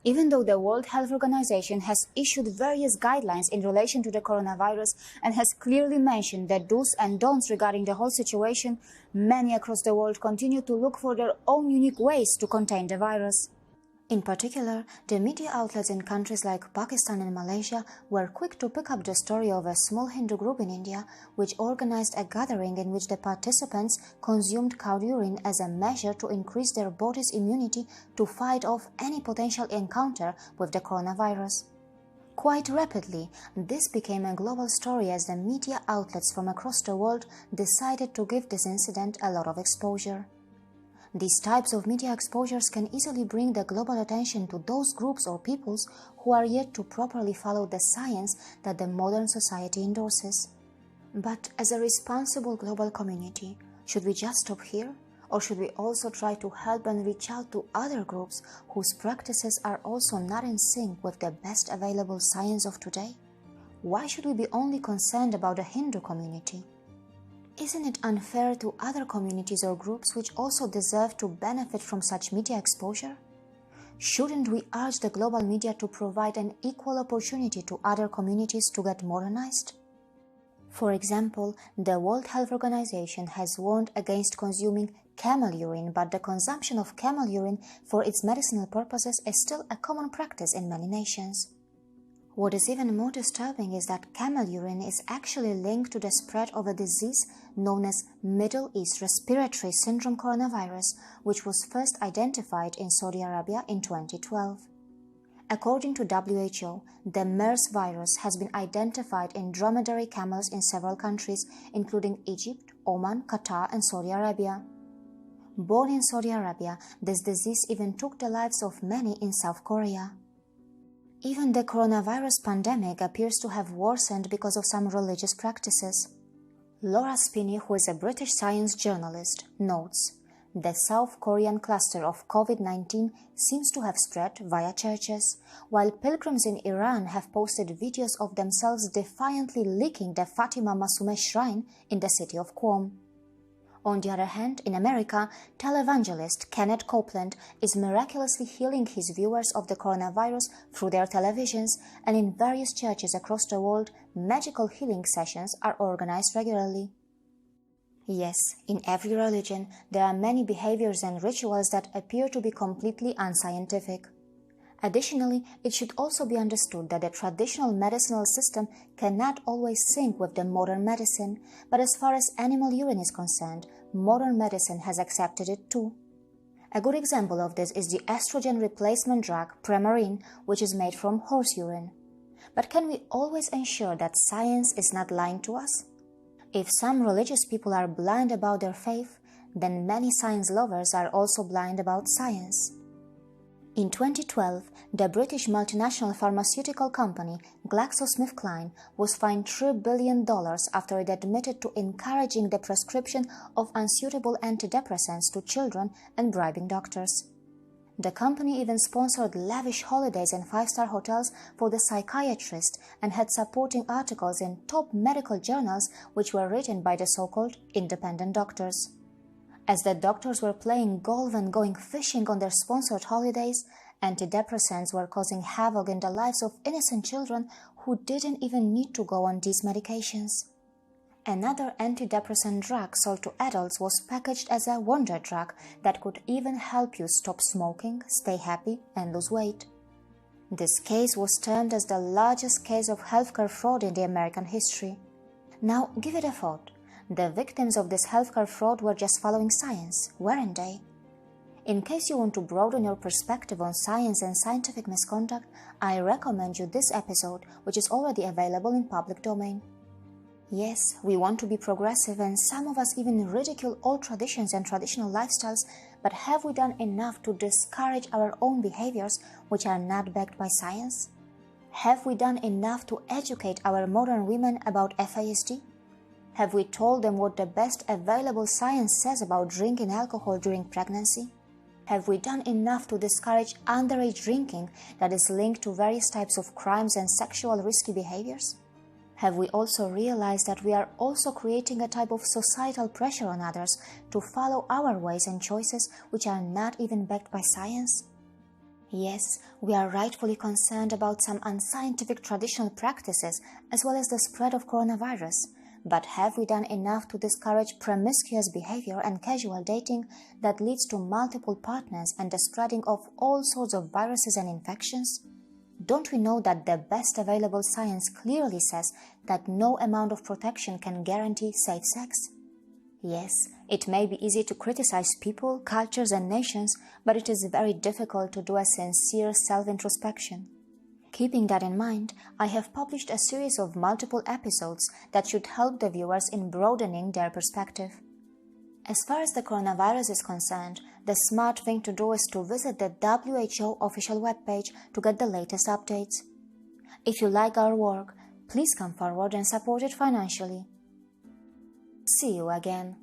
Even though the World Health Organization has issued various guidelines in relation to the coronavirus and has clearly mentioned the do's and don'ts regarding the whole situation, many across the world continue to look for their own unique ways to contain the virus. In particular, the media outlets in countries like Pakistan and Malaysia were quick to pick up the story of a small Hindu group in India which organized a gathering in which the participants consumed cow urine as a measure to increase their body's immunity to fight off any potential encounter with the coronavirus. Quite rapidly, this became a global story as the media outlets from across the world decided to give this incident a lot of exposure. These types of media exposures can easily bring the global attention to those groups or peoples who are yet to properly follow the science that the modern society endorses. But as a responsible global community, should we just stop here? Or should we also try to help and reach out to other groups whose practices are also not in sync with the best available science of today? Why should we be only concerned about the Hindu community? Isn't it unfair to other communities or groups which also deserve to benefit from such media exposure? Shouldn't we urge the global media to provide an equal opportunity to other communities to get modernized? For example, the World Health Organization has warned against consuming camel urine, but the consumption of camel urine for its medicinal purposes is still a common practice in many nations. What is even more disturbing is that camel urine is actually linked to the spread of a disease known as Middle East Respiratory Syndrome coronavirus, which was first identified in Saudi Arabia in 2012. According to WHO, the MERS virus has been identified in dromedary camels in several countries, including Egypt, Oman, Qatar, and Saudi Arabia. Born in Saudi Arabia, this disease even took the lives of many in South Korea. Even the coronavirus pandemic appears to have worsened because of some religious practices. Laura Spinney, who is a British science journalist, notes, "The South Korean cluster of COVID-19 seems to have spread via churches, while pilgrims in Iran have posted videos of themselves defiantly licking the Fatima Masumeh shrine in the city of Qom." On the other hand, in America, televangelist Kenneth Copeland is miraculously healing his viewers of the coronavirus through their televisions, and in various churches across the world, magical healing sessions are organized regularly. Yes, in every religion, there are many behaviors and rituals that appear to be completely unscientific. Additionally, it should also be understood that the traditional medicinal system cannot always sync with the modern medicine, but as far as animal urine is concerned, modern medicine has accepted it too. A good example of this is the estrogen replacement drug Premarin, which is made from horse urine. But can we always ensure that science is not lying to us? If some religious people are blind about their faith, then many science lovers are also blind about science. In 2012, the British multinational pharmaceutical company GlaxoSmithKline was fined $3 billion after it admitted to encouraging the prescription of unsuitable antidepressants to children and bribing doctors. The company even sponsored lavish holidays and five-star hotels for the psychiatrist and had supporting articles in top medical journals which were written by the so-called independent doctors. As the doctors were playing golf and going fishing on their sponsored holidays, antidepressants were causing havoc in the lives of innocent children who didn't even need to go on these medications. Another antidepressant drug sold to adults was packaged as a wonder drug that could even help you stop smoking, stay happy, and lose weight. This case was termed as the largest case of healthcare fraud in the American history. Now, give it a thought. The victims of this healthcare fraud were just following science, weren't they? In case you want to broaden your perspective on science and scientific misconduct, I recommend you this episode, which is already available in public domain. Yes, we want to be progressive, and some of us even ridicule old traditions and traditional lifestyles, but have we done enough to discourage our own behaviors which are not backed by science? Have we done enough to educate our modern women about FASD? Have we told them what the best available science says about drinking alcohol during pregnancy? Have we done enough to discourage underage drinking that is linked to various types of crimes and sexual risky behaviors? Have we also realized that we are also creating a type of societal pressure on others to follow our ways and choices which are not even backed by science? Yes, we are rightfully concerned about some unscientific traditional practices as well as the spread of coronavirus. But have we done enough to discourage promiscuous behavior and casual dating that leads to multiple partners and the spreading of all sorts of viruses and infections? Don't we know that the best available science clearly says that no amount of protection can guarantee safe sex? Yes, it may be easy to criticize people, cultures and nations, but it is very difficult to do a sincere self-introspection. Keeping that in mind, I have published a series of multiple episodes that should help the viewers in broadening their perspective. As far as the coronavirus is concerned, the smart thing to do is to visit the WHO official webpage to get the latest updates. If you like our work, please come forward and support it financially. See you again.